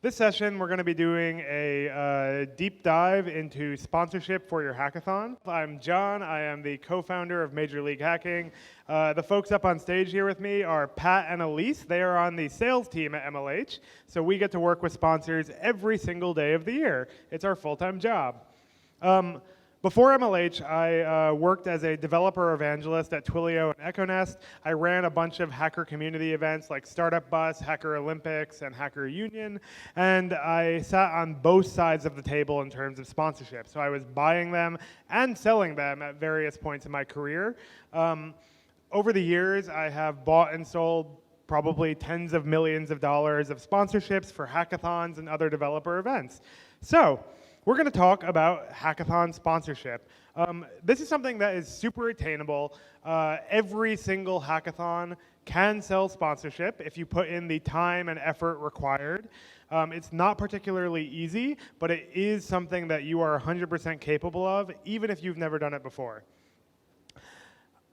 This session, we're going to be doing a deep dive into sponsorship for your hackathon. I'm John. I am the co-founder of Major League Hacking. The folks up on stage here with me are Pat and Elise. They are on the sales team at MLH, so we get to work with sponsors every single day of the year. It's our full-time job. Before MLH, I worked as a developer evangelist at Twilio and EchoNest. I ran a bunch of hacker community events like Startup Bus, Hacker Olympics, and Hacker Union, and I sat on both sides of the table in terms of sponsorship. So I was buying them and selling them at various points in my career. Over the years, I have bought and sold probably tens of millions of dollars of sponsorships for hackathons and other developer events. So we're going to talk about hackathon sponsorship. This is something that is super attainable. Every single hackathon can sell sponsorship if you put in the time and effort required. It's not particularly easy, but it is something that you are 100% capable of, even if you've never done it before.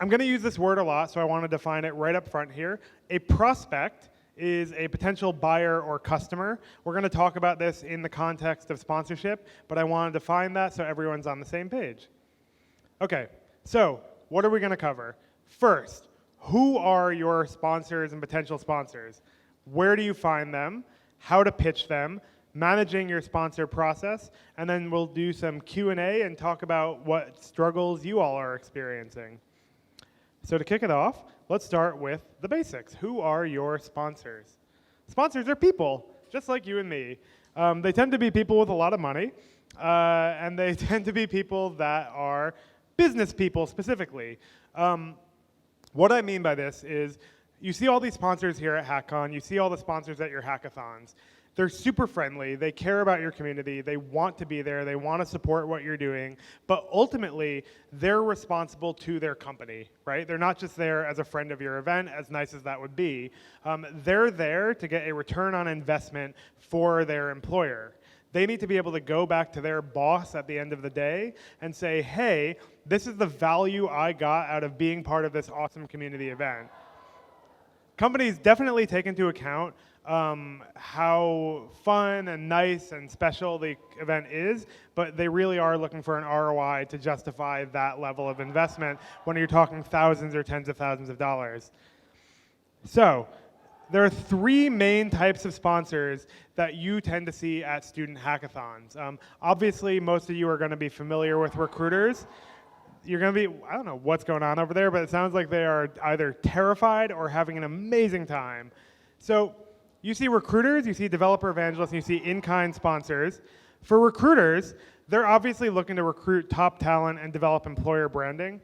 I'm going to use this word a lot, so I want to define it right up front here. A prospect is a potential buyer or customer. We're going to talk about this in the context of sponsorship, but I want to define that so everyone's on the same page. Okay, so what are we going to cover? First, who are your sponsors and potential sponsors? Where do you find them? How to pitch them? Managing your sponsor process, and then we'll do some Q&A and talk about what struggles you all are experiencing. So to kick it off, let's start with the basics. Who are your sponsors? Sponsors are people, just like you and me. They tend to be people with a lot of money, and they tend to be people that are business people specifically. What I mean by this is you see all these sponsors here at Hackcon, you see all the sponsors at your hackathons. They're super friendly, they care about your community, they want to be there, they want to support what you're doing, but ultimately, they're responsible to their company, right? They're not just there as a friend of your event, as nice as that would be. They're there to get a return on investment for their employer. They need to be able to go back to their boss at the end of the day and say, hey, this is the value I got out of being part of this awesome community event. Companies definitely take into account how fun and nice and special the event is, but they really are looking for an ROI to justify that level of investment when you're talking thousands or tens of thousands of dollars. So there are three main types of sponsors that you tend to see at student hackathons. Obviously, most of you are going to be familiar with recruiters. You're going to be, I don't know what's going on over there, but it sounds like they are either terrified or having an amazing time. So you see recruiters, you see developer evangelists, and you see in-kind sponsors. For recruiters, they're obviously looking to recruit top talent and develop employer branding.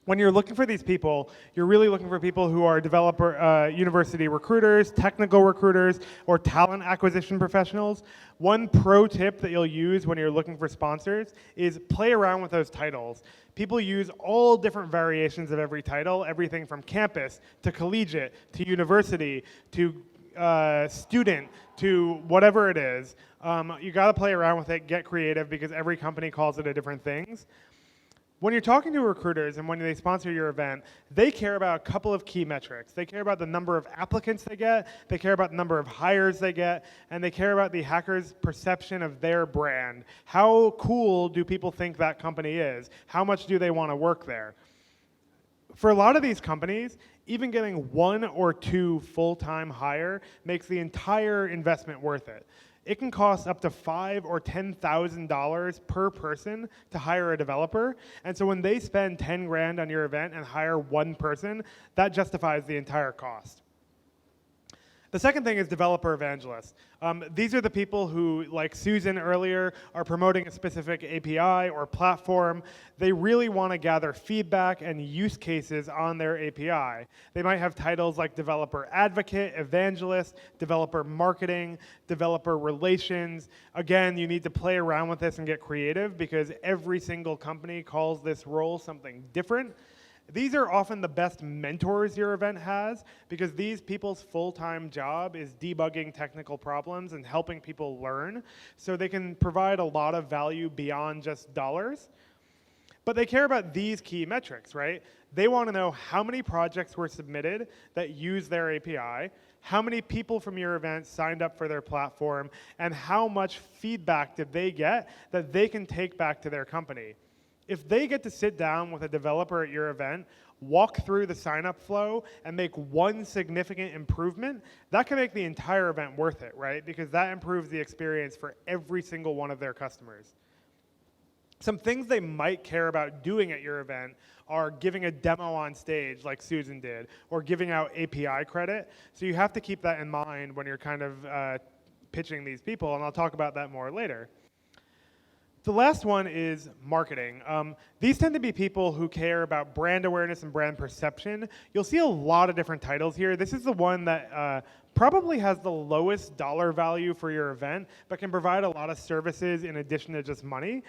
When you're looking for these people, you're really looking for people who are developer, university recruiters, technical recruiters, or talent acquisition professionals. One pro tip that you'll use when you're looking for sponsors is play around with those titles. People use all different variations of every title, everything from campus to collegiate to university to student to whatever it is. You got to play around with it, get creative, because every company calls it a different things. When you're talking to recruiters and when they sponsor your event, they care about a couple of key metrics. They care about the number of applicants they get, they care about the number of hires they get, and they care about the hacker's perception of their brand. How cool do people think that company is? How much do they want to work there? For a lot of these companies, even getting one or two full-time hire makes the entire investment worth it. It can cost up to $5,000 or $10,000 per person to hire a developer. And so when they spend 10 grand on your event and hire one person, that justifies the entire cost. The second thing is developer evangelists. These are the people who, like Susan earlier, are promoting a specific API or platform. They really want to gather feedback and use cases on their API. They might have titles like developer advocate, evangelist, developer marketing, developer relations. Again, you need to play around with this and get creative because every single company calls this role something different. These are often the best mentors your event has because these people's full-time job is debugging technical problems and helping people learn, so they can provide a lot of value beyond just dollars. But they care about these key metrics, right? They want to know how many projects were submitted that use their API, how many people from your event signed up for their platform, and how much feedback did they get that they can take back to their company. If they get to sit down with a developer at your event, walk through the sign-up flow, and make one significant improvement, that can make the entire event worth it, right? Because that improves the experience for every single one of their customers. Some things they might care about doing at your event are giving a demo on stage like Susan did, or giving out API credit. So you have to keep that in mind when you're kind of pitching these people, and I'll talk about that more later. The last one is marketing. These tend to be people who care about brand awareness and brand perception. You'll see a lot of different titles here. This is the one that probably has the lowest dollar value for your event, but can provide a lot of services in addition to just money.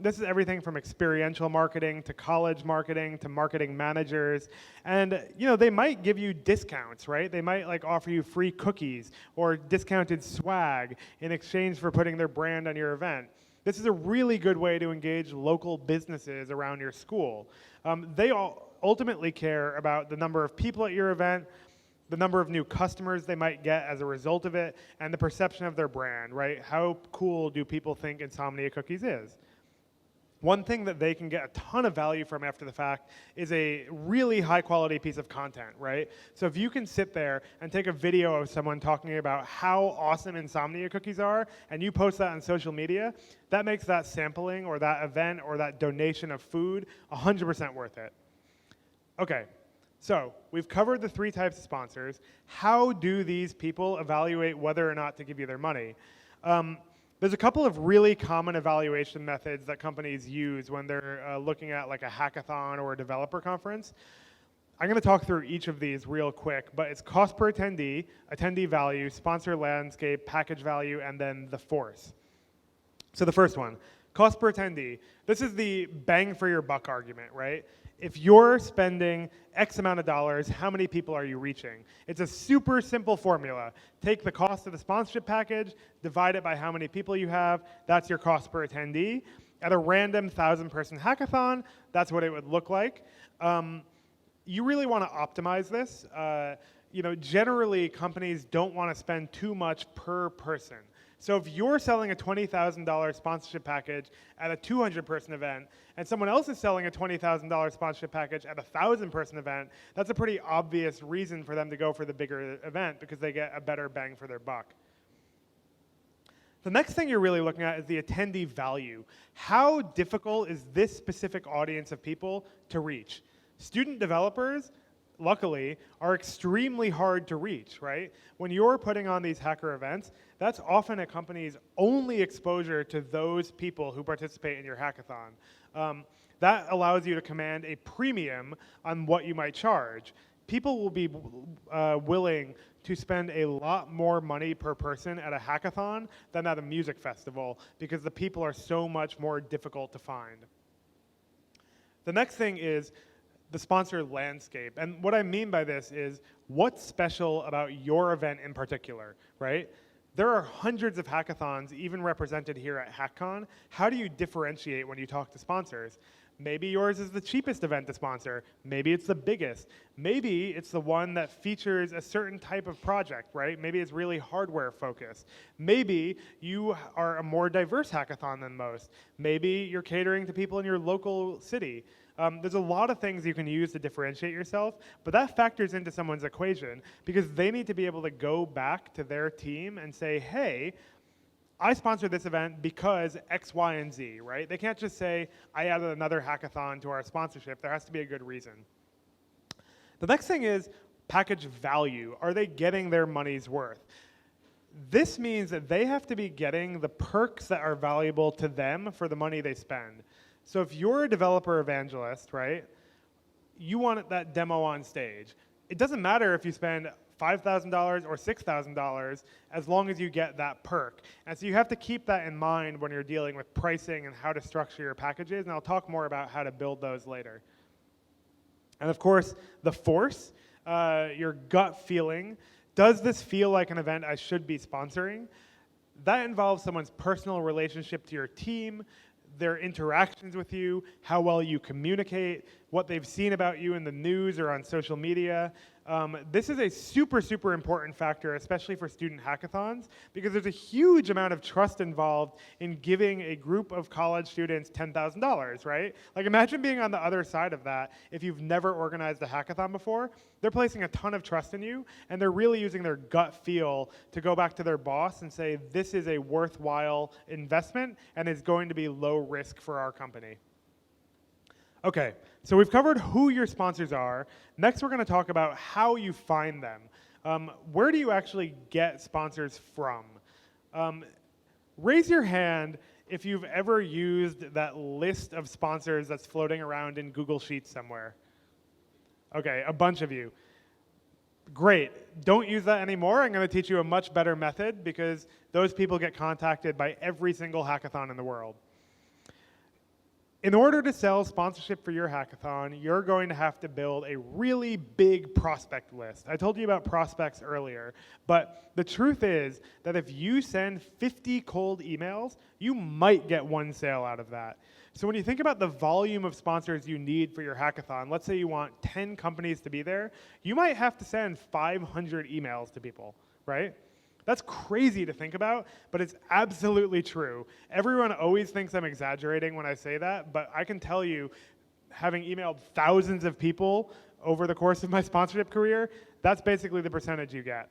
This is everything from experiential marketing to college marketing to marketing managers. And they might give you discounts, right? They might offer you free cookies or discounted swag in exchange for putting their brand on your event. This is a really good way to engage local businesses around your school. They all ultimately care about the number of people at your event, the number of new customers they might get as a result of it, and the perception of their brand, right? How cool do people think Insomnia Cookies is? One thing that they can get a ton of value from after the fact is a really high quality piece of content, right? So if you can sit there and take a video of someone talking about how awesome Insomnia Cookies are, and you post that on social media, that makes that sampling or that event or that donation of food 100% worth it. Okay, so we've covered the 3 types of sponsors. How do these people evaluate whether or not to give you their money? There's a couple of really common evaluation methods that companies use when they're looking at a hackathon or a developer conference. I'm going to talk through each of these real quick, but it's cost per attendee, attendee value, sponsor landscape, package value, and then the force. So the first one, cost per attendee. This is the bang for your buck argument, right? If you're spending X amount of dollars, how many people are you reaching? It's a super simple formula. Take the cost of the sponsorship package, divide it by how many people you have, that's your cost per attendee. At a random 1,000-person hackathon, that's what it would look like. You really want to optimize this. Generally, companies don't want to spend too much per person. So if you're selling a $20,000 sponsorship package at a 200-person event, and someone else is selling a $20,000 sponsorship package at a 1,000-person event, that's a pretty obvious reason for them to go for the bigger event because they get a better bang for their buck. The next thing you're really looking at is the attendee value. How difficult is this specific audience of people to reach? Student developers, luckily, are extremely hard to reach, right? When you're putting on these hacker events, that's often a company's only exposure to those people who participate in your hackathon. That allows you to command a premium on what you might charge. People will be willing to spend a lot more money per person at a hackathon than at a music festival because the people are so much more difficult to find. The next thing is the sponsor landscape. And what I mean by this is what's special about your event in particular, right? There are hundreds of hackathons even represented here at Hackcon. How do you differentiate when you talk to sponsors? Maybe yours is the cheapest event to sponsor. Maybe it's the biggest. Maybe it's the one that features a certain type of project, right? Maybe it's really hardware focused. Maybe you are a more diverse hackathon than most. Maybe you're catering to people in your local city. There's a lot of things you can use to differentiate yourself, but that factors into someone's equation because they need to be able to go back to their team and say, hey, I sponsored this event because X, Y, and Z, right? They can't just say, I added another hackathon to our sponsorship. There has to be a good reason. The next thing is package value. Are they getting their money's worth? This means that they have to be getting the perks that are valuable to them for the money they spend. So if you're a developer evangelist, right, you want that demo on stage. It doesn't matter if you spend $5,000 or $6,000 as long as you get that perk. And so you have to keep that in mind when you're dealing with pricing and how to structure your packages, and I'll talk more about how to build those later. And of course, the force, your gut feeling. Does this feel like an event I should be sponsoring? That involves someone's personal relationship to your team, their interactions with you, how well you communicate, what they've seen about you in the news or on social media. This is a super, super important factor, especially for student hackathons, because there's a huge amount of trust involved in giving a group of college students $10,000, right? Like imagine being on the other side of that if you've never organized a hackathon before. They're placing a ton of trust in you, and they're really using their gut feel to go back to their boss and say, this is a worthwhile investment and is going to be low risk for our company. Okay, so we've covered who your sponsors are. Next, we're going to talk about how you find them. Where do you actually get sponsors from? Raise your hand if you've ever used that list of sponsors that's floating around in Google Sheets somewhere. Okay, a bunch of you. Great. Don't use that anymore. I'm going to teach you a much better method because those people get contacted by every single hackathon in the world. In order to sell sponsorship for your hackathon, you're going to have to build a really big prospect list. I told you about prospects earlier, but the truth is that if you send 50 cold emails, you might get one sale out of that. So when you think about the volume of sponsors you need for your hackathon, let's say you want 10 companies to be there, you might have to send 500 emails to people, right? That's crazy to think about, but it's absolutely true. Everyone always thinks I'm exaggerating when I say that, but I can tell you, having emailed thousands of people over the course of my sponsorship career, that's basically the percentage you get.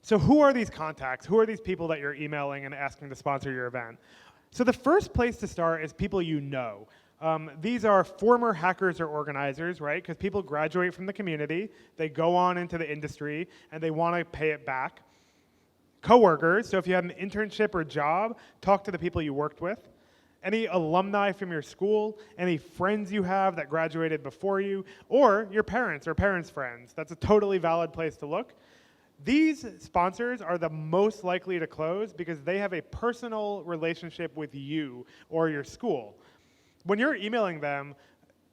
So who are these contacts? Who are these people that you're emailing and asking to sponsor your event? So the first place to start is people you know. These are former hackers or organizers, right? Because people graduate from the community, they go on into the industry, and they want to pay it back. Coworkers, so if you have an internship or job, talk to the people you worked with. Any alumni from your school, any friends you have that graduated before you, or your parents or parents' friends. That's a totally valid place to look. These sponsors are the most likely to close because they have a personal relationship with you or your school. When you're emailing them,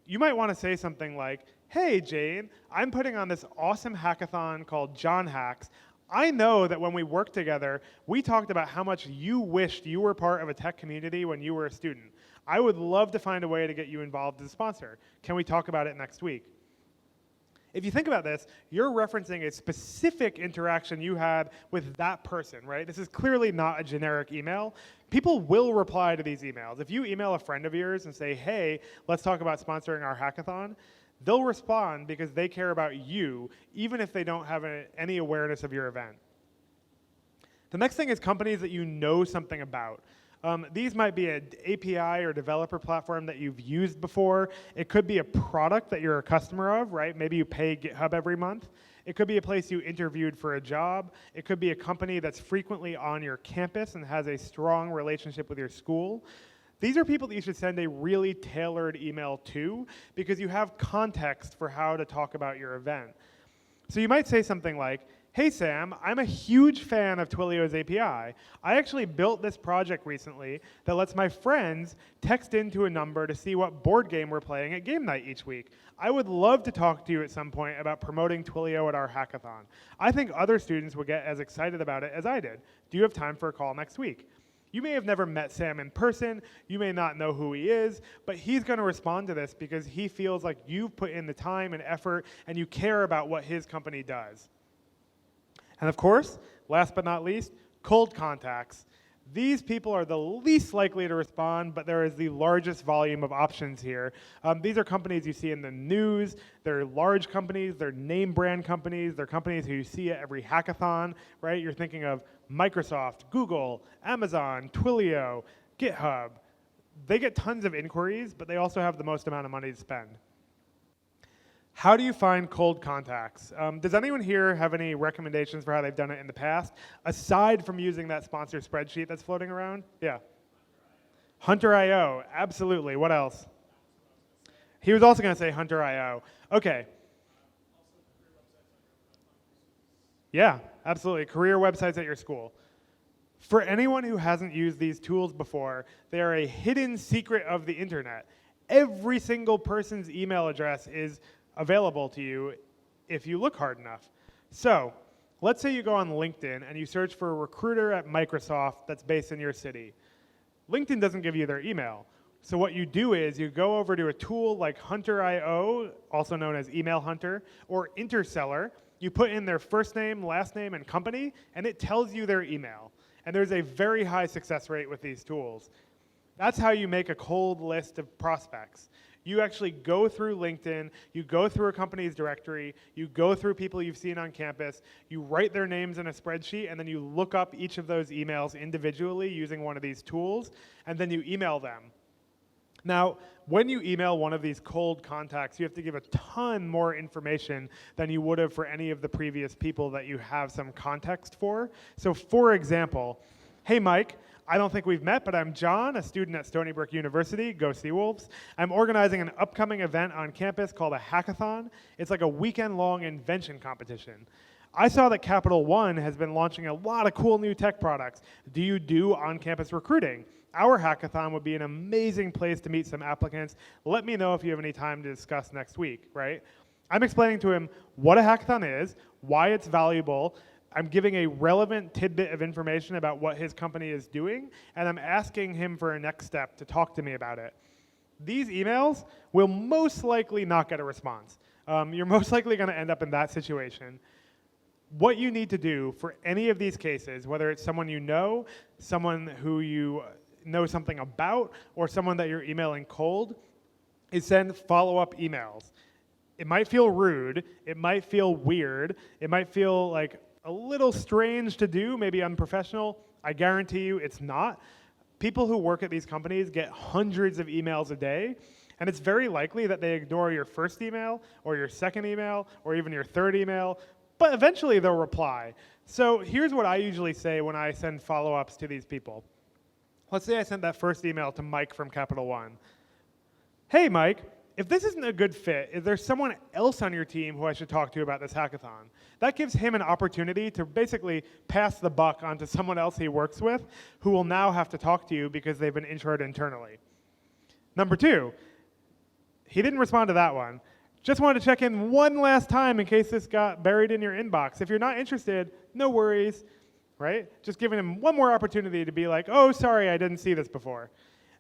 you might want to say something like, hey, Jane, I'm putting on this awesome hackathon called John Hacks. I know that when we worked together, we talked about how much you wished you were part of a tech community when you were a student. I would love to find a way to get you involved as a sponsor. Can we talk about it next week? If you think about this, you're referencing a specific interaction you had with that person, right? This is clearly not a generic email. People will reply to these emails. If you email a friend of yours and say, hey, let's talk about sponsoring our hackathon, they'll respond because they care about you, even if they don't have any awareness of your event. The next thing is companies that you know something about. These might be an API or developer platform that you've used before. It could be a product that you're a customer of, right? Maybe you pay GitHub every month. It could be a place you interviewed for a job. It could be a company that's frequently on your campus and has a strong relationship with your school. These are people that you should send a really tailored email to because you have context for how to talk about your event. So you might say something like, hey Sam, I'm a huge fan of Twilio's API. I actually built this project recently that lets my friends text into a number to see what board game we're playing at game night each week. I would love to talk to you at some point about promoting Twilio at our hackathon. I think other students would get as excited about it as I did. Do you have time for a call next week? You may have never met Sam in person, you may not know who he is, but he's going to respond to this because he feels like you've put in the time and effort and you care about what his company does. And of course, last but not least, cold contacts. These people are the least likely to respond, but there is the largest volume of options here. These are companies you see in the news. They're large companies. They're name brand companies. They're companies who you see at every hackathon, right? You're thinking of Microsoft, Google, Amazon, Twilio, GitHub. They get tons of inquiries, but they also have the most amount of money to spend. How do you find cold contacts? Does anyone here have any recommendations for how they've done it in the past, aside from using that sponsor spreadsheet that's floating around? Yeah. Hunter.io, absolutely. What else? He was also going to say Hunter.io. Okay. Yeah, absolutely. Career websites at your school. For anyone who hasn't used these tools before, they are a hidden secret of the internet. Every single person's email address is available to you if you look hard enough. So let's say you go on LinkedIn and you search for a recruiter at Microsoft that's based in your city. LinkedIn doesn't give you their email. So what you do is you go over to a tool like Hunter.io, also known as Email Hunter, or Interseller. You put in their first name, last name, and company, and it tells you their email. And there's a very high success rate with these tools. That's how you make a cold list of prospects. You actually go through LinkedIn, you go through a company's directory, you go through people you've seen on campus, you write their names in a spreadsheet, and then you look up each of those emails individually using one of these tools, and then you email them. Now, when you email one of these cold contacts, you have to give a ton more information than you would have for any of the previous people that you have some context for. So for example, hey Mike, I don't think we've met, but I'm John, a student at Stony Brook University, go Seawolves. I'm organizing an upcoming event on campus called a Hackathon. It's like a weekend-long invention competition. I saw that Capital One has been launching a lot of cool new tech products. Do you do on-campus recruiting? Our hackathon would be an amazing place to meet some applicants. Let me know if you have any time to discuss next week, right? I'm explaining to him what a hackathon is, why it's valuable. I'm giving a relevant tidbit of information about what his company is doing, and I'm asking him for a next step to talk to me about it. These emails will most likely not get a response. You're most likely going to end up in that situation. What you need to do for any of these cases, whether it's someone you know, someone who you know something about, or someone that you're emailing cold, is send follow-up emails. It might feel rude, it might feel weird, it might feel like a little strange to do, maybe unprofessional. I guarantee you it's not. People who work at these companies get hundreds of emails a day, and it's very likely that they ignore your first email, or your second email, or even your third email, but eventually they'll reply. So here's what I usually say when I send follow-ups to these people. Let's say I sent that first email to Mike from Capital One. Hey Mike, if this isn't a good fit, is there someone else on your team who I should talk to about this hackathon? That gives him an opportunity to basically pass the buck onto someone else he works with who will now have to talk to you because they've been introed internally. Number two, he didn't respond to that one. Just wanted to check in one last time in case this got buried in your inbox. If you're not interested, no worries, right? Just giving him one more opportunity to be like, oh, sorry, I didn't see this before.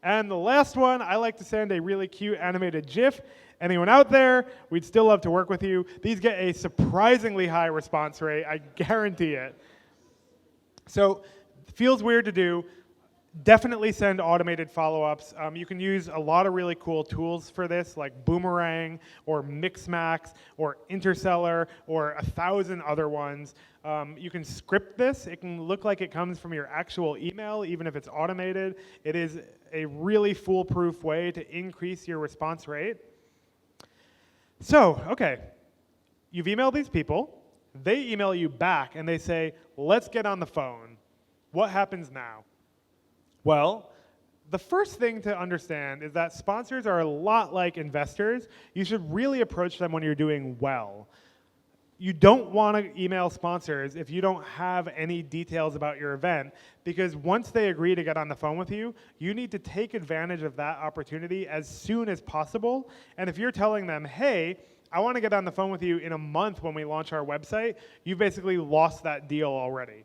And the last one, I like to send a really cute animated GIF. Anyone out there, we'd still love to work with you. These get a surprisingly high response rate, I guarantee it. So, feels weird to do. Definitely send automated follow-ups. You can use a lot of really cool tools for this, like Boomerang, or Mixmax, or Interseller, or 1,000 other ones. You can script this. It can look like it comes from your actual email, even if it's automated. It is a really foolproof way to increase your response rate. So, okay, you've emailed these people. They email you back, and they say, let's get on the phone. What happens now? Well, the first thing to understand is that sponsors are a lot like investors. You should really approach them when you're doing well. You don't want to email sponsors if you don't have any details about your event, because once they agree to get on the phone with you, you need to take advantage of that opportunity as soon as possible. And if you're telling them, hey, I want to get on the phone with you in a month when we launch our website, you've basically lost that deal already.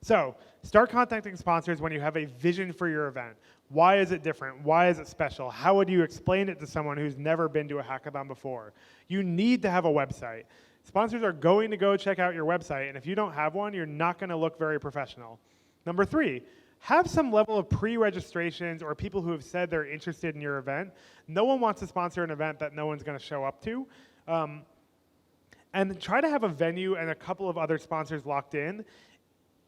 So start contacting sponsors when you have a vision for your event. Why is it different? Why is it special? How would you explain it to someone who's never been to a hackathon before? You need to have a website. Sponsors are going to go check out your website, and if you don't have one, you're not going to look very professional. Number three, have some level of pre-registrations or people who have said they're interested in your event. No one wants to sponsor an event that no one's going to show up to. And try to have a venue and a couple of other sponsors locked in.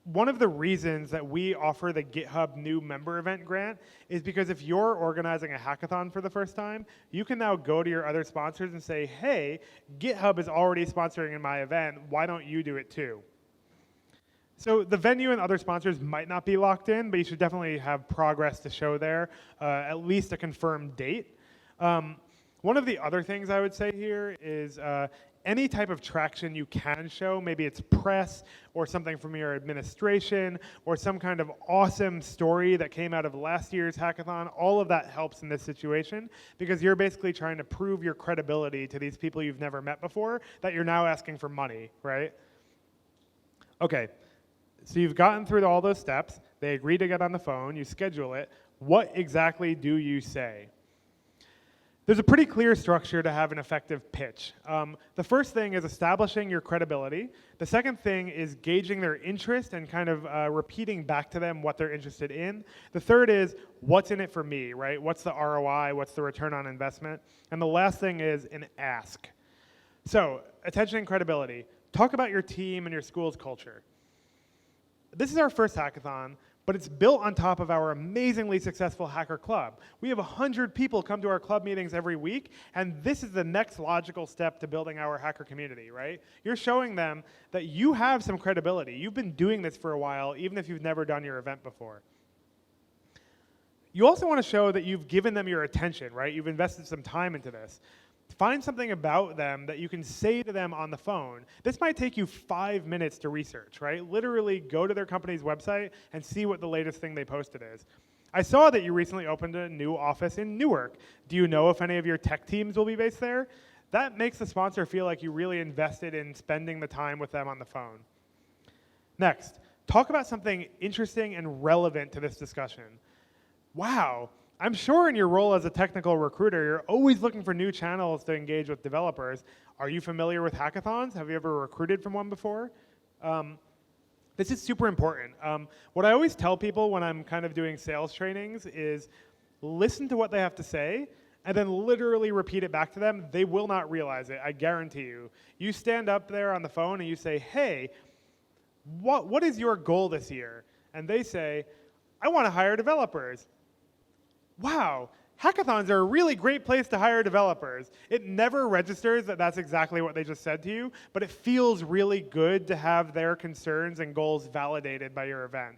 One of the reasons that we offer the GitHub new member event grant is because if you're organizing a hackathon for the first time, you can now go to your other sponsors and say, hey, GitHub is already sponsoring in my event, why don't you do it too? So the venue and other sponsors might not be locked in, but you should definitely have progress to show there, at least a confirmed date. One of the other things I would say here is any type of traction you can show, maybe it's press or something from your administration or some kind of awesome story that came out of last year's hackathon, all of that helps in this situation because you're basically trying to prove your credibility to these people you've never met before that you're now asking for money, right? Okay, so you've gotten through all those steps. They agree to get on the phone. You schedule it. What exactly do you say? There's a pretty clear structure to have an effective pitch. The first thing is establishing your credibility. The second thing is gauging their interest and kind of repeating back to them what they're interested in. The third is what's in it for me, right? What's the ROI? What's the return on investment? And the last thing is an ask. So, attention and credibility. Talk about your team and your school's culture. This is our first hackathon, but it's built on top of our amazingly successful Hacker Club. We have 100 people come to our club meetings every week, and this is the next logical step to building our hacker community, right? You're showing them that you have some credibility. You've been doing this for a while, even if you've never done your event before. You also want to show that you've given them your attention, right? You've invested some time into this. Find something about them that you can say to them on the phone. This might take you 5 minutes to research, right? Literally go to their company's website and see what the latest thing they posted is. I saw that you recently opened a new office in Newark. Do you know if any of your tech teams will be based there? That makes the sponsor feel like you really invested in spending the time with them on the phone. Next, talk about something interesting and relevant to this discussion. Wow. I'm sure in your role as a technical recruiter, you're always looking for new channels to engage with developers. Are you familiar with hackathons? Have you ever recruited from one before? This is super important. What I always tell people when I'm kind of doing sales trainings is listen to what they have to say and then literally repeat it back to them. They will not realize it, I guarantee you. You stand up there on the phone and you say, hey, what is your goal this year? And they say, I want to hire developers. Wow, hackathons are a really great place to hire developers. It never registers that that's exactly what they just said to you, but it feels really good to have their concerns and goals validated by your event.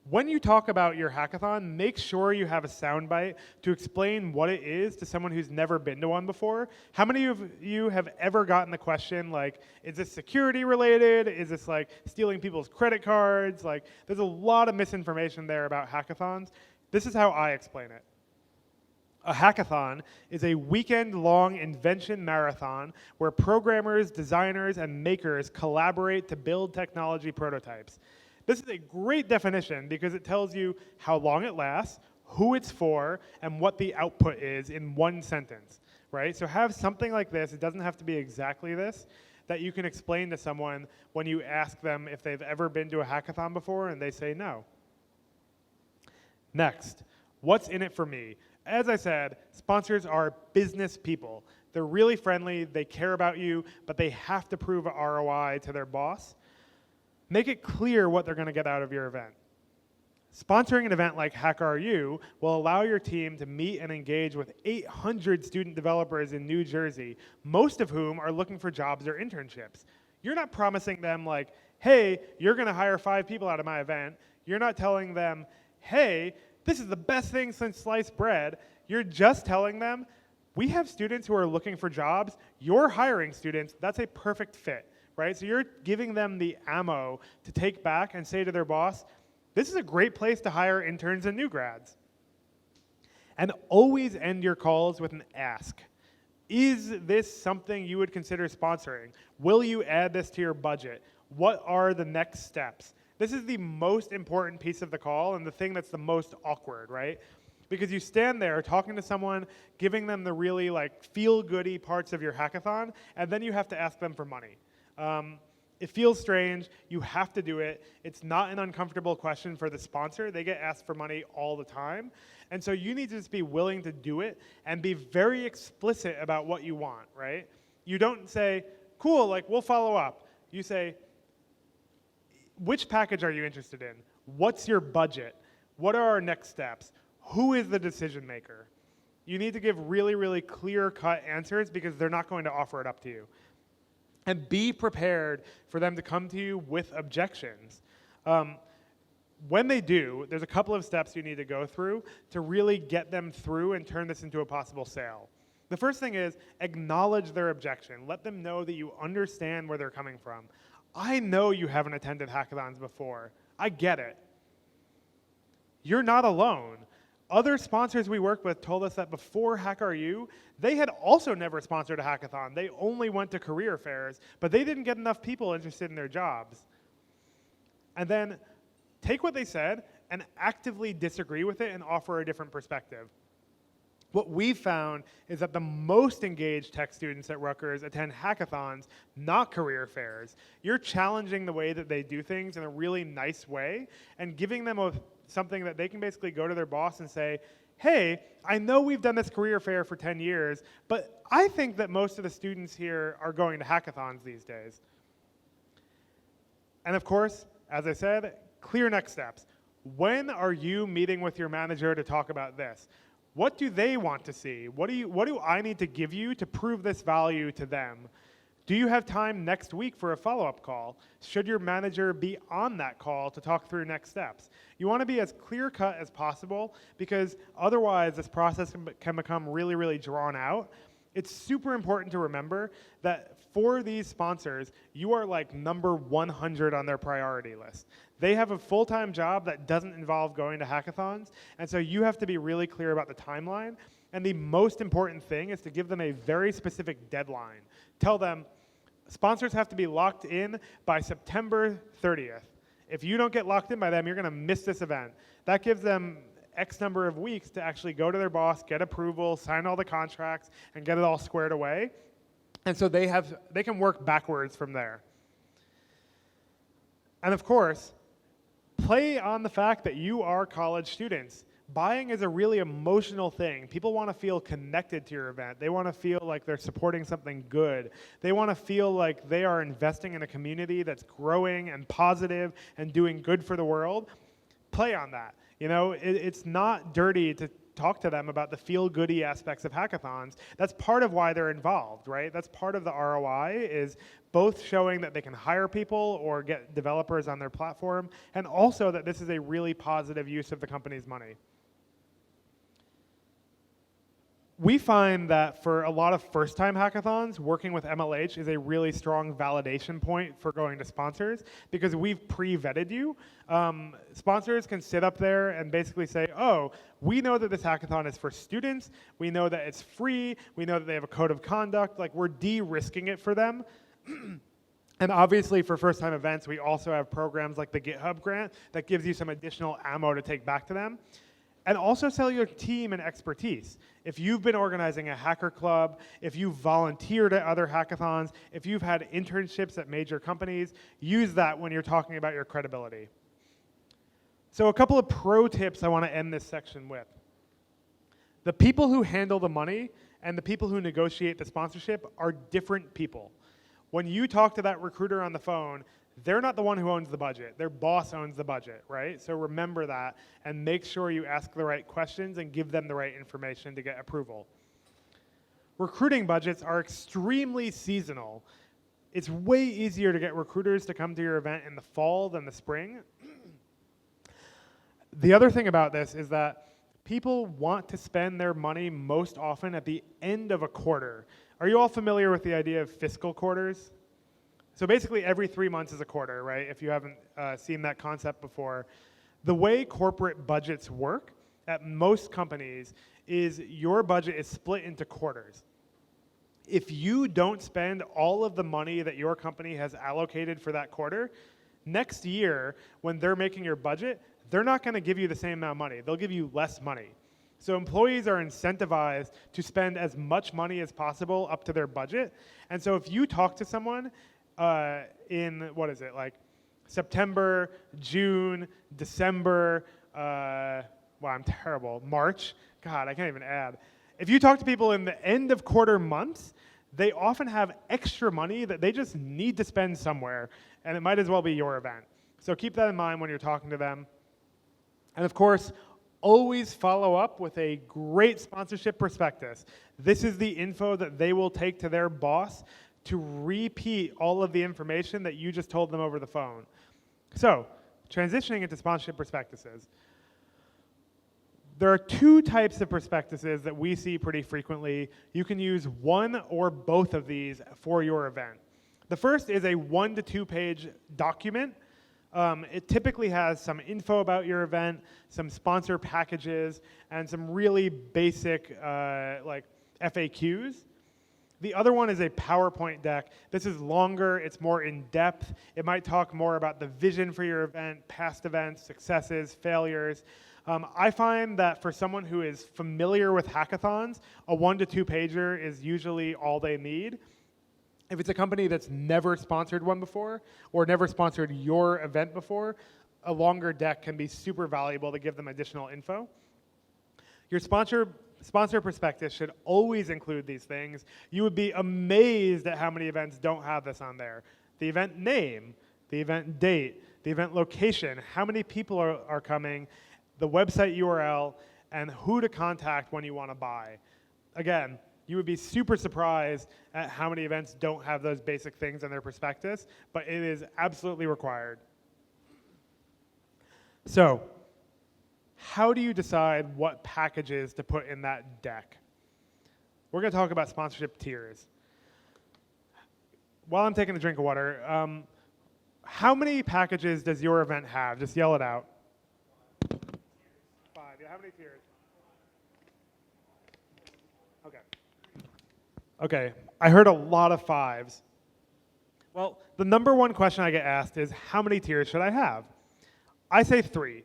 When you talk about your hackathon, make sure you have a soundbite to explain what it is to someone who's never been to one before. How many of you have ever gotten the question like, is this security related? Is this like stealing people's credit cards? Like, there's a lot of misinformation there about hackathons. This is how I explain it. A hackathon is a weekend-long invention marathon where programmers, designers, and makers collaborate to build technology prototypes. This is a great definition because it tells you how long it lasts, who it's for, and what the output is in one sentence, right? So have something like this, it doesn't have to be exactly this, that you can explain to someone when you ask them if they've ever been to a hackathon before and they say no. Next, what's in it for me? As I said, sponsors are business people. They're really friendly, they care about you, but they have to prove a ROI to their boss. Make it clear what they're going to get out of your event. Sponsoring an event like HackRU will allow your team to meet and engage with 800 student developers in New Jersey, most of whom are looking for jobs or internships. You're not promising them like, hey, you're going to hire 5 people out of my event. You're not telling them, hey, this is the best thing since sliced bread. You're just telling them, we have students who are looking for jobs. You're hiring students. That's a perfect fit, right? So you're giving them the ammo to take back and say to their boss, this is a great place to hire interns and new grads. And always end your calls with an ask. Is this something you would consider sponsoring? Will you add this to your budget? What are the next steps? This is the most important piece of the call and the thing that's the most awkward, right? Because you stand there talking to someone, giving them the really like feel-goody parts of your hackathon, and then you have to ask them for money. It feels strange. You have to do it. It's not an uncomfortable question for the sponsor. They get asked for money all the time. And so you need to just be willing to do it and be very explicit about what you want, right? You don't say, cool, like we'll follow up. You say, which package are you interested in? What's your budget? What are our next steps? Who is the decision maker? You need to give really, really clear-cut answers because they're not going to offer it up to you. And be prepared for them to come to you with objections. When they do, there's a couple of steps you need to go through to really get them through and turn this into a possible sale. The first thing is acknowledge their objection. Let them know that you understand where they're coming from. I know you haven't attended hackathons before. I get it. You're not alone. Other sponsors we work with told us that before HackRU, they had also never sponsored a hackathon. They only went to career fairs, but they didn't get enough people interested in their jobs. And then take what they said and actively disagree with it and offer a different perspective. What we've found is that the most engaged tech students at Rutgers attend hackathons, not career fairs. You're challenging the way that they do things in a really nice way and giving them something that they can basically go to their boss and say, hey, I know we've done this career fair for 10 years, but I think that most of the students here are going to hackathons these days. And of course, as I said, clear next steps. When are you meeting with your manager to talk about this? What do they want to see? What do I need to give you to prove this value to them? Do you have time next week for a follow-up call? Should your manager be on that call to talk through next steps? You want to be as clear-cut as possible because otherwise this process can become really, really drawn out. It's super important to remember that for these sponsors, you are like number 100 on their priority list. They have a full-time job that doesn't involve going to hackathons, and so you have to be really clear about the timeline. And the most important thing is to give them a very specific deadline. Tell them, sponsors have to be locked in by September 30th. If you don't get locked in by them, you're going to miss this event. That gives them X number of weeks to actually go to their boss, get approval, sign all the contracts, and get it all squared away. And so they can work backwards from there. And of course, play on the fact that you are college students. Buying is a really emotional thing. People want to feel connected to your event. They want to feel like they're supporting something good. They want to feel like they are investing in a community that's growing and positive and doing good for the world. Play on that. You know, it's not dirty to talk to them about the feel-goody aspects of hackathons. That's part of why they're involved, right? That's part of the ROI is both showing that they can hire people or get developers on their platform, and also that this is a really positive use of the company's money. We find that for a lot of first-time hackathons, working with MLH is a really strong validation point for going to sponsors because we've pre-vetted you. Sponsors can sit up there and basically say, oh, we know that this hackathon is for students. We know that it's free. We know that they have a code of conduct. Like, we're de-risking it for them. And obviously, for first-time events, we also have programs like the GitHub grant that gives you some additional ammo to take back to them. And also sell your team and expertise. If you've been organizing a hacker club, if you've volunteered at other hackathons, if you've had internships at major companies, use that when you're talking about your credibility. So a couple of pro tips I want to end this section with. The people who handle the money and the people who negotiate the sponsorship are different people. When you talk to that recruiter on the phone, they're not the one who owns the budget. Their boss owns the budget, right? So remember that and make sure you ask the right questions and give them the right information to get approval. Recruiting budgets are extremely seasonal. It's way easier to get recruiters to come to your event in the fall than the spring. The other thing about this is that people want to spend their money most often at the end of a quarter. Are you all familiar with the idea of fiscal quarters? So basically every 3 months is a quarter, right? If you haven't seen that concept before. The way corporate budgets work at most companies is your budget is split into quarters. If you don't spend all of the money that your company has allocated for that quarter, next year when they're making your budget, they're not going to give you the same amount of money. They'll give you less money. So employees are incentivized to spend as much money as possible up to their budget. And so if you talk to someone in, what is it, like September, June, December, wow, I'm terrible, March, God, I can't even add. If you talk to people in the end of quarter months, they often have extra money that they just need to spend somewhere, and it might as well be your event. So keep that in mind when you're talking to them. And of course, always follow up with a great sponsorship prospectus. This is the info that they will take to their boss to repeat all of the information that you just told them over the phone. So, transitioning into sponsorship prospectuses. There are two types of prospectuses that we see pretty frequently. You can use one or both of these for your event. The first is a 1 to 2 page document. It typically has some info about your event, some sponsor packages, and some really basic like FAQs. The other one is a PowerPoint deck. This is longer, it's more in-depth. It might talk more about the vision for your event, past events, successes, failures. I find that for someone who is familiar with hackathons, a 1 to 2 pager is usually all they need. If it's a company that's never sponsored one before or never sponsored your event before, a longer deck can be super valuable to give them additional info. Your sponsor prospectus should always include these things. You would be amazed at how many events don't have this on there. The event name, the event date, the event location, how many people are coming, the website URL, and who to contact when you want to buy. Again, you would be super surprised at how many events don't have those basic things in their prospectus, but it is absolutely required. So, how do you decide what packages to put in that deck? We're going to talk about sponsorship tiers. While I'm taking a drink of water, how many packages does your event have? Just yell it out. 5. Yeah, how many tiers? Okay. Okay, I heard a lot of 5s. Well, the number one question I get asked is, how many tiers should I have? I say 3.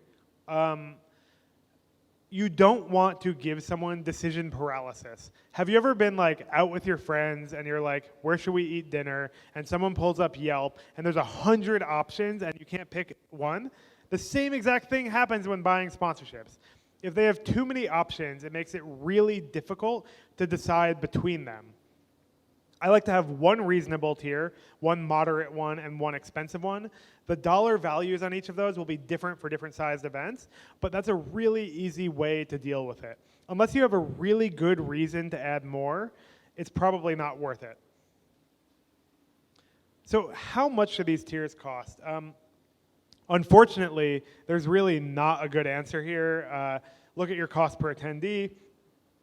You don't want to give someone decision paralysis. Have you ever been like out with your friends and you're like, where should we eat dinner? And someone pulls up Yelp and there's 100 options and you can't pick one? The same exact thing happens when buying sponsorships. If they have too many options, it makes it really difficult to decide between them. I like to have one reasonable tier, one moderate one, and one expensive one. The dollar values on each of those will be different for different sized events, but that's a really easy way to deal with it. Unless you have a really good reason to add more, it's probably not worth it. So how much do these tiers cost? Unfortunately, there's really not a good answer here. Look at your cost per attendee,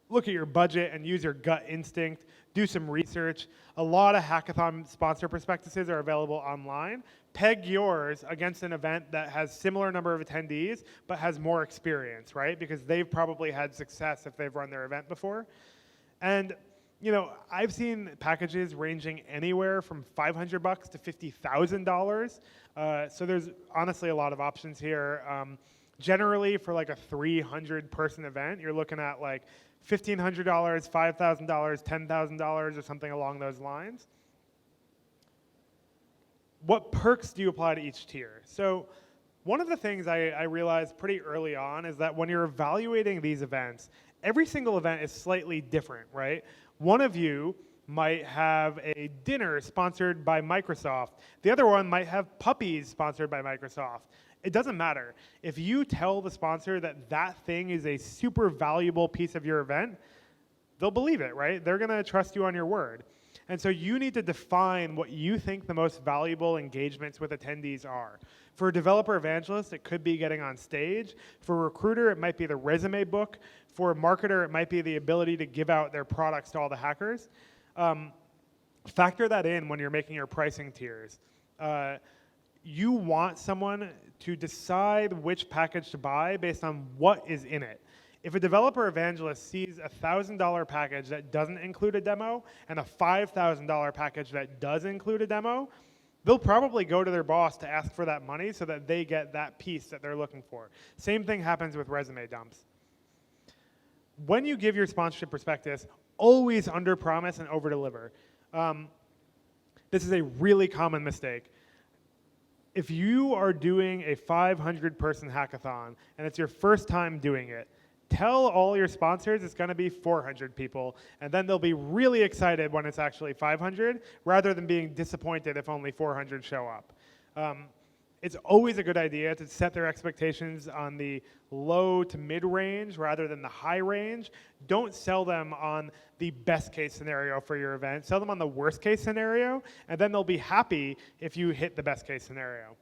look at your budget, and use your gut instinct. Do some research. A lot of hackathon sponsor prospectuses are available online. Peg yours against an event that has similar number of attendees but has more experience, right? Because they've probably had success if they've run their event before. And you know, I've seen packages ranging anywhere from $500 to $50,000. So there's honestly a lot of options here. Generally, for like a 300-person event, you're looking at like $1,500, $5,000, $10,000, or something along those lines. What perks do you apply to each tier? So one of the things I realized pretty early on is that when you're evaluating these events, every single event is slightly different, right? One of you might have a dinner sponsored by Microsoft. The other one might have puppies sponsored by Microsoft. It doesn't matter. If you tell the sponsor that that thing is a super valuable piece of your event, they'll believe it, right? They're going to trust you on your word. And so you need to define what you think the most valuable engagements with attendees are. For a developer evangelist, it could be getting on stage. For a recruiter, it might be the resume book. For a marketer, it might be the ability to give out their products to all the hackers. Factor that in when you're making your pricing tiers. You want someone to decide which package to buy based on what is in it. If a developer evangelist sees a $1,000 package that doesn't include a demo and a $5,000 package that does include a demo, they'll probably go to their boss to ask for that money so that they get that piece that they're looking for. Same thing happens with resume dumps. When you give your sponsorship prospectus, always under-promise and over-deliver. This is a really common mistake. If you are doing a 500-person hackathon and it's your first time doing it, tell all your sponsors it's going to be 400 people, and then they'll be really excited when it's actually 500, rather than being disappointed if only 400 show up. It's always a good idea to set their expectations on the low to mid range rather than the high range. Don't sell them on the best case scenario for your event. Sell them on the worst case scenario, and then they'll be happy if you hit the best case scenario.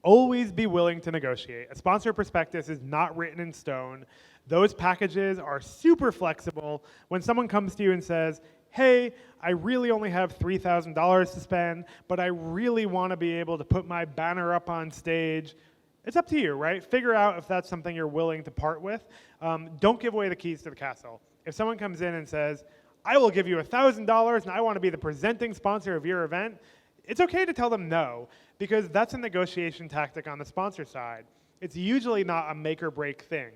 Always be willing to negotiate. A sponsor prospectus is not written in stone. Those packages are super flexible. When someone comes to you and says, hey, I really only have $3,000 to spend, but I really want to be able to put my banner up on stage, it's up to you, right? Figure out if that's something you're willing to part with. Don't give away the keys to the castle. If someone comes in and says, I will give you $1,000 and I want to be the presenting sponsor of your event, it's okay to tell them no, because that's a negotiation tactic on the sponsor side. It's usually not a make or break thing.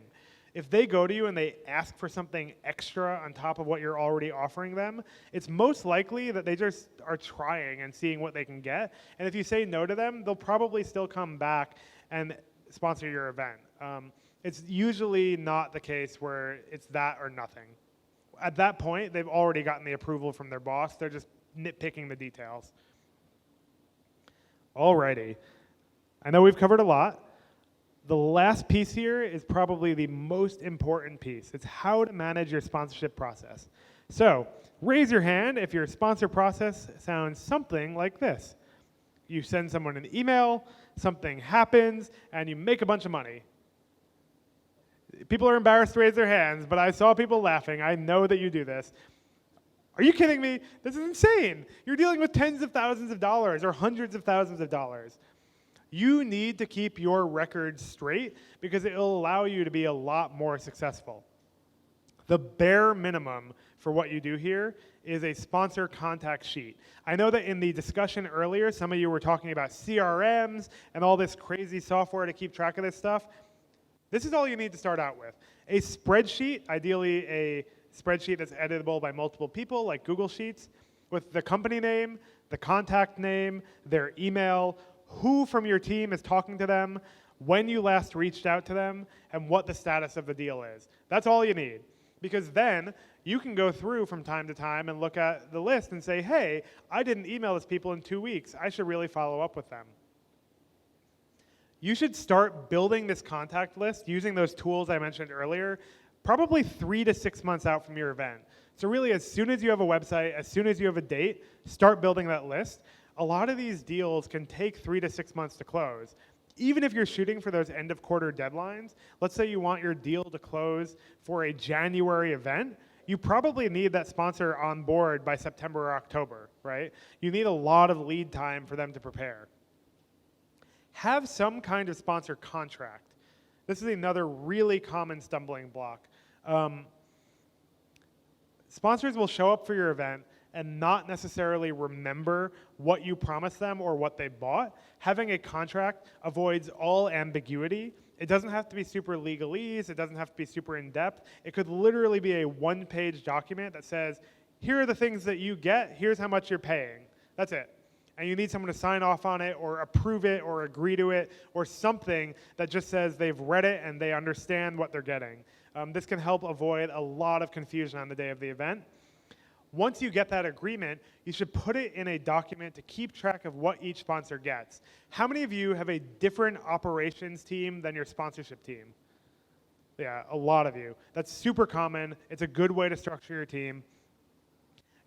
If they go to you and they ask for something extra on top of what you're already offering them, it's most likely that they just are trying and seeing what they can get. And if you say no to them, they'll probably still come back and sponsor your event. It's usually not the case where it's that or nothing. At that point, they've already gotten the approval from their boss. They're just nitpicking the details. Alrighty. I know we've covered a lot. The last piece here is probably the most important piece. It's how to manage your sponsorship process. So raise your hand if your sponsor process sounds something like this. You send someone an email, something happens, and you make a bunch of money. People are embarrassed to raise their hands, but I saw people laughing. I know that you do this. Are you kidding me? This is insane. You're dealing with tens of thousands of dollars or hundreds of thousands of dollars. You need to keep your records straight because it will allow you to be a lot more successful. The bare minimum for what you do here is a sponsor contact sheet. I know that in the discussion earlier, some of you were talking about CRMs and all this crazy software to keep track of this stuff. This is all you need to start out with. A spreadsheet, ideally a spreadsheet that's editable by multiple people like Google Sheets, with the company name, the contact name, their email, who from your team is talking to them, when you last reached out to them, and what the status of the deal is. That's all you need. Because then you can go through from time to time and look at the list and say, hey, I didn't email these people in 2 weeks. I should really follow up with them. You should start building this contact list using those tools I mentioned earlier, probably 3 to 6 months out from your event. So really, as soon as you have a website, as soon as you have a date, start building that list. A lot of these deals can take 3 to 6 months to close. Even if you're shooting for those end of quarter deadlines, let's say you want your deal to close for a January event, you probably need that sponsor on board by September or October, right? You need a lot of lead time for them to prepare. Have some kind of sponsor contract. This is another really common stumbling block. Sponsors will show up for your event and not necessarily remember what you promised them or what they bought. Having a contract avoids all ambiguity. It doesn't have to be super legalese. It doesn't have to be super in-depth. It could literally be a one-page document that says, here are the things that you get, here's how much you're paying. That's it. And you need someone to sign off on it or approve it or agree to it or something that just says they've read it and they understand what they're getting. This can help avoid a lot of confusion on the day of the event. Once you get that agreement, you should put it in a document to keep track of what each sponsor gets. How many of you have a different operations team than your sponsorship team? Yeah, a lot of you. That's super common. It's a good way to structure your team.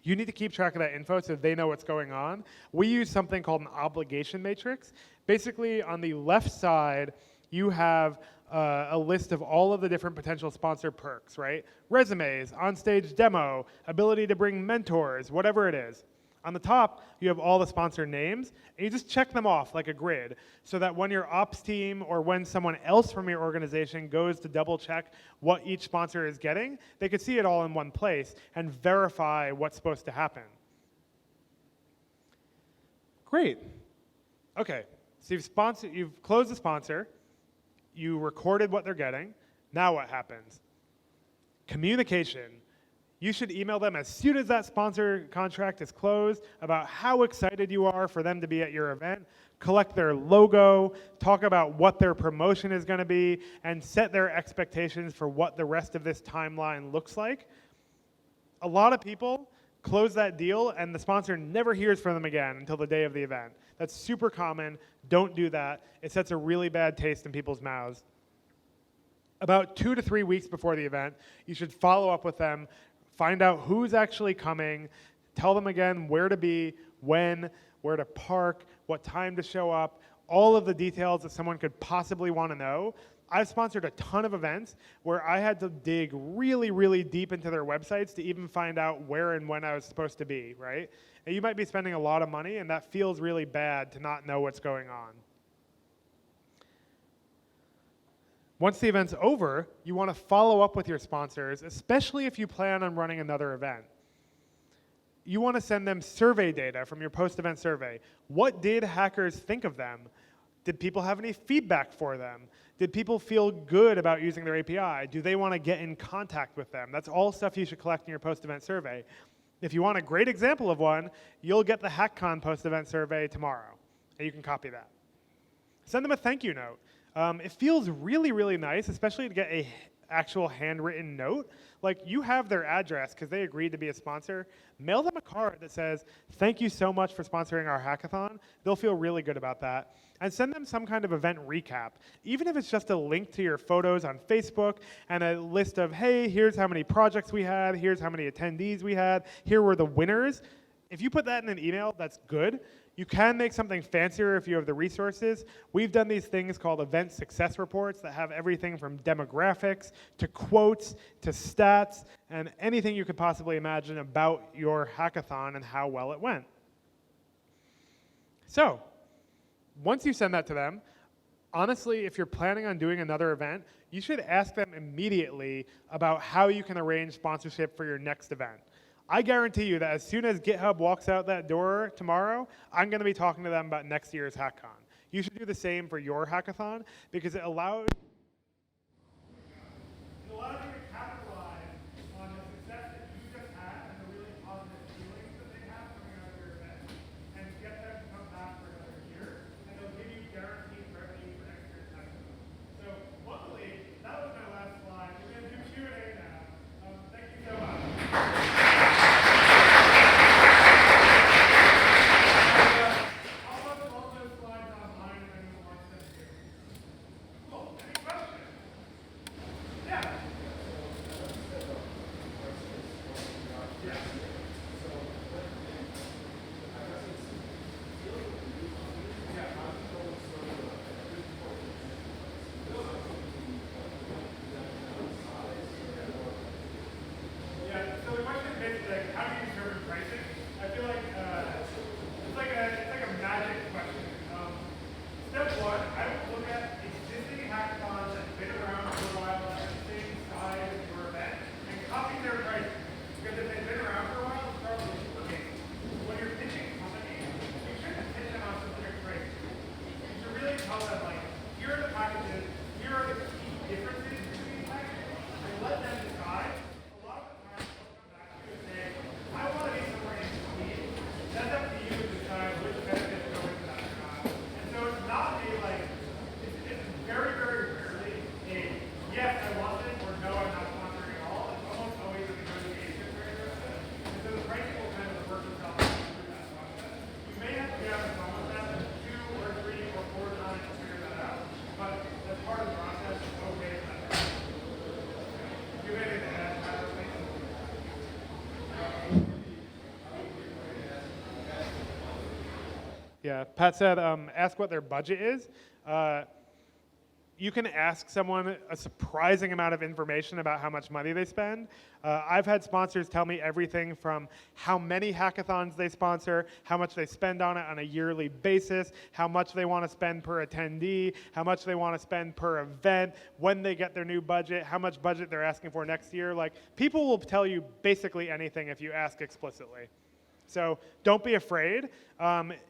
You need to keep track of that info so they know what's going on. We use something called an obligation matrix. Basically, on the left side, you have a list of all of the different potential sponsor perks, right? Resumes, on-stage demo, ability to bring mentors, whatever it is. On the top, you have all the sponsor names, and you just check them off like a grid so that when your ops team or when someone else from your organization goes to double check what each sponsor is getting, they can see it all in one place and verify what's supposed to happen. Great. Okay, so you've closed the sponsor, you recorded what they're getting, now what happens? Communication. You should email them as soon as that sponsor contract is closed about how excited you are for them to be at your event, collect their logo, talk about what their promotion is going to be, and set their expectations for what the rest of this timeline looks like. A lot of people close that deal and the sponsor never hears from them again until the day of the event. That's super common. Don't do that. It sets a really bad taste in people's mouths. About 2 to 3 weeks before the event, you should follow up with them, find out who's actually coming, tell them again where to be, when, where to park, what time to show up, all of the details that someone could possibly want to know. I've sponsored a ton of events where I had to dig really, really deep into their websites to even find out where and when I was supposed to be, right? And you might be spending a lot of money, and that feels really bad to not know what's going on. Once the event's over, you want to follow up with your sponsors, especially if you plan on running another event. you want to send them survey data from your post-event survey. What did hackers think of them? Did people have any feedback for them? Did people feel good about using their API? Do they want to get in contact with them? That's all stuff you should collect in your post-event survey. If you want a great example of one, you'll get the Hackcon post-event survey tomorrow, and you can copy that. Send them a thank you note. It feels really, really nice, especially to get a actual handwritten note. Like, you have their address because they agreed to be a sponsor. Mail them a card that says, thank you so much for sponsoring our hackathon. They'll feel really good about that. And send them some kind of event recap. Even if it's just a link to your photos on Facebook and a list of, hey, here's how many projects we had, here's how many attendees we had, here were the winners. If you put that in an email, that's good. You can make something fancier if you have the resources. We've done these things called event success reports that have everything from demographics to quotes to stats and anything you could possibly imagine about your hackathon and how well it went. So, once you send that to them, honestly, if you're planning on doing another event, you should ask them immediately about how you can arrange sponsorship for your next event. I guarantee you that as soon as GitHub walks out that door tomorrow, I'm going to be talking to them about next year's Hackcon. You should do the same for your hackathon because it allows you to capitalize on the success that you just had and the really positive feelings that they have coming out of your event and get them to come back for another year, and they'll give you guaranteed revenue for next year's hackathon. So luckily, that was my last slide. We're going to do Q&A now. Thank you so much. Yeah, Pat said ask what their budget is. You can ask someone a surprising amount of information about how much money they spend. I've had sponsors tell me everything from how many hackathons they sponsor, how much they spend on it on a yearly basis, how much they want to spend per attendee, how much they want to spend per event, when they get their new budget, how much budget they're asking for next year. Like, people will tell you basically anything if you ask explicitly. So don't be afraid.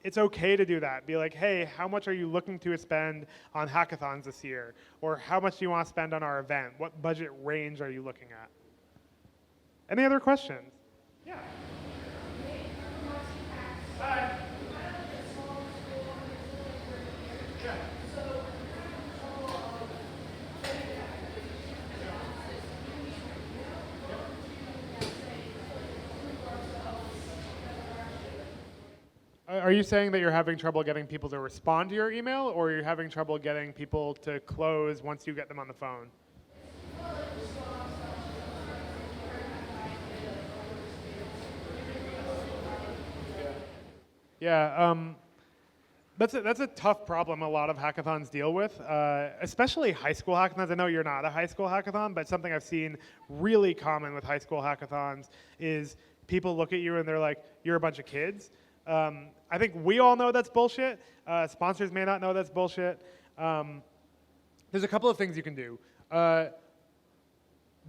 It's okay to do that. Be like, hey, how much are you looking to spend on hackathons this year? Or how much do you want to spend on our event? What budget range are you looking at? Any other questions? Yeah. Hi. Yeah. Are you saying that you're having trouble getting people to respond to your email, or you're having trouble getting people to close once you get them on the phone? Yeah, that's a tough problem a lot of hackathons deal with, especially high school hackathons. I know you're not a high school hackathon, but something I've seen really common with high school hackathons is people look at you and they're like, you're a bunch of kids. I think we all know that's bullshit. Sponsors may not know that's bullshit. There's a couple of things you can do.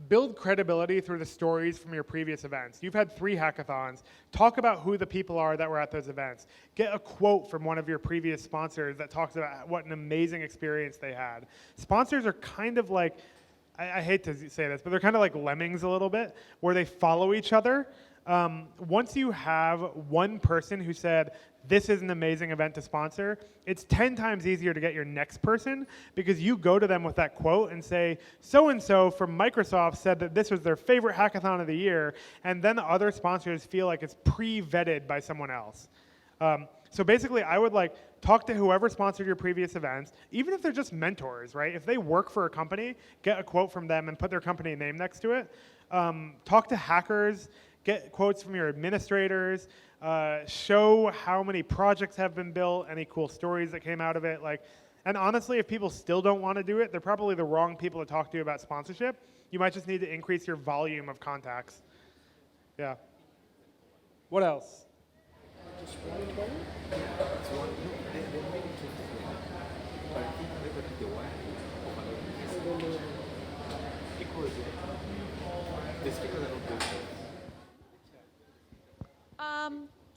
build credibility through the stories from your previous events. You've had 3 hackathons. Talk about who the people are that were at those events. Get a quote from one of your previous sponsors that talks about what an amazing experience they had. Sponsors are kind of like, I hate to say this, but they're kind of like lemmings a little bit, where they follow each other. Once you have one person who said, this is an amazing event to sponsor, it's 10 times easier to get your next person, because you go to them with that quote and say, so-and-so from Microsoft said that this was their favorite hackathon of the year, and then the other sponsors feel like it's pre-vetted by someone else. So basically, I would talk to whoever sponsored your previous events, even if they're just mentors, right? If they work for a company, get a quote from them and put their company name next to it. Talk to hackers, get quotes from your administrators, show how many projects have been built, any cool stories that came out of it. And honestly, if people still don't want to do it, they're probably the wrong people to talk to about sponsorship. You might just need to increase your volume of contacts. Yeah. What else?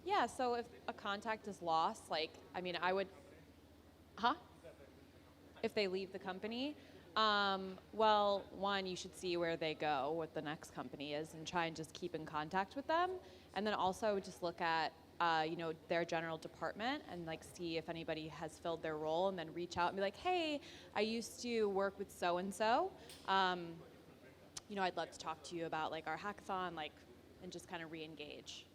Yeah, so if a contact is lost, I would, if they leave the company, well, one, you should see where they go, what the next company is, and try and just keep in contact with them. And then also just look at, their general department and see if anybody has filled their role, and then reach out and be like, hey, I used to work with so-and-so. I'd love to talk to you about our hackathon, and just kind of re-engage.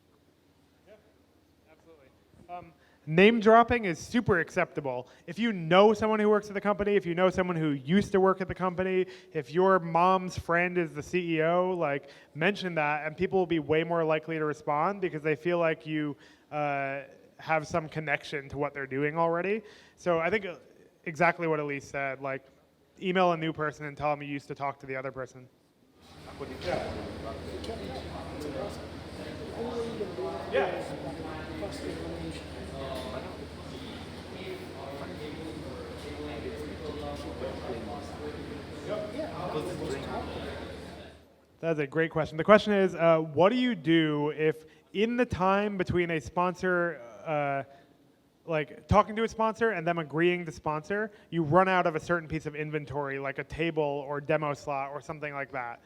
Name dropping is super acceptable. If you know someone who works at the company, if you know someone who used to work at the company, if your mom's friend is the CEO, mention that, and people will be way more likely to respond because they feel like you have some connection to what they're doing already. So I think exactly what Elise said, email a new person and tell them you used to talk to the other person. Yeah. That's a great question. The question is, what do you do if in the time between a sponsor, talking to a sponsor and them agreeing to sponsor, you run out of a certain piece of inventory, like a table or demo slot or something like that?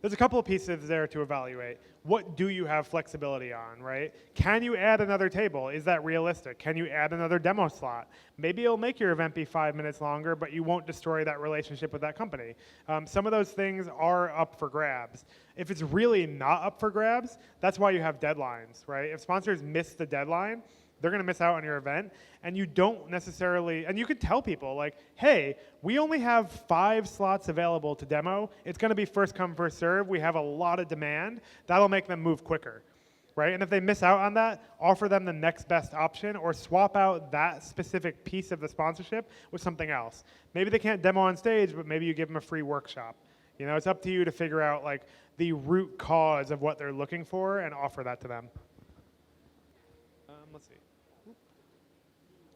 There's a couple of pieces there to evaluate. What do you have flexibility on, right? Can you add another table? Is that realistic? Can you add another demo slot? Maybe it'll make your event be 5 minutes longer, but you won't destroy that relationship with that company. Some of those things are up for grabs. If it's really not up for grabs, that's why you have deadlines, right? If sponsors miss the deadline, they're going to miss out on your event, and you don't necessarily, and you could tell people hey, we only have 5 slots available to demo. It's going to be first come, first serve. We have a lot of demand. That'll make them move quicker, right? And if they miss out on that, offer them the next best option or swap out that specific piece of the sponsorship with something else. Maybe they can't demo on stage, but maybe you give them a free workshop. It's up to you to figure out the root cause of what they're looking for and offer that to them. Let's see.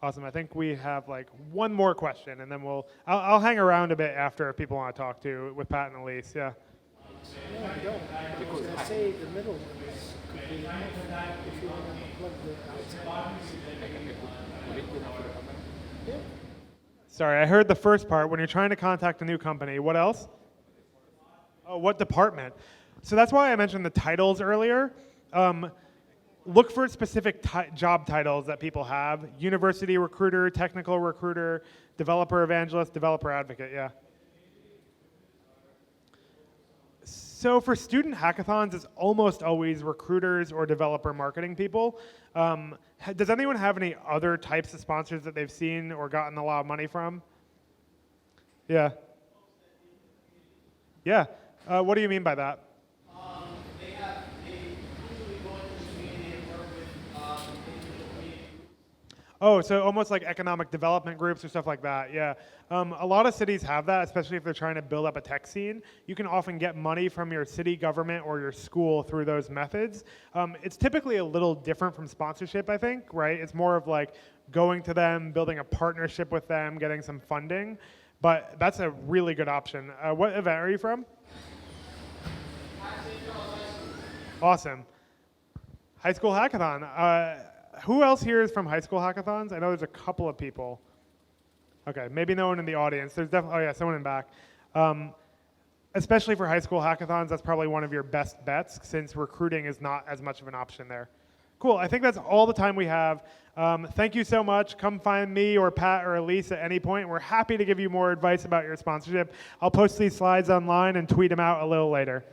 Awesome. I think we have one more question, and then I'll hang around a bit after if people want to talk to with Pat and Elise. Yeah. No, I don't. I was going to say the middle one is could be enough if you want to plug the outside. Yeah. Sorry, I heard the first part. When you're trying to contact a new company, what else? Oh, what department? So that's why I mentioned the titles earlier. Look for specific job titles that people have. University recruiter, technical recruiter, developer evangelist, developer advocate, yeah. So for student hackathons, it's almost always recruiters or developer marketing people. Does anyone have any other types of sponsors that they've seen or gotten a lot of money from? Yeah. Yeah. What do you mean by that? Oh, so almost like economic development groups or stuff like that, yeah. A lot of cities have that, especially if they're trying to build up a tech scene. You can often get money from your city government or your school through those methods. It's typically a little different from sponsorship, I think, right? It's more of going to them, building a partnership with them, getting some funding. but that's a really good option. What event are you from? Awesome. High school hackathon. Who else here is from high school hackathons? I know there's a couple of people. Okay, maybe no one in the audience. There's definitely, oh yeah, someone in back. Especially for high school hackathons, that's probably one of your best bets since recruiting is not as much of an option there. Cool, I think that's all the time we have. Thank you so much. Come find me or Pat or Elise at any point. We're happy to give you more advice about your sponsorship. I'll post these slides online and tweet them out a little later.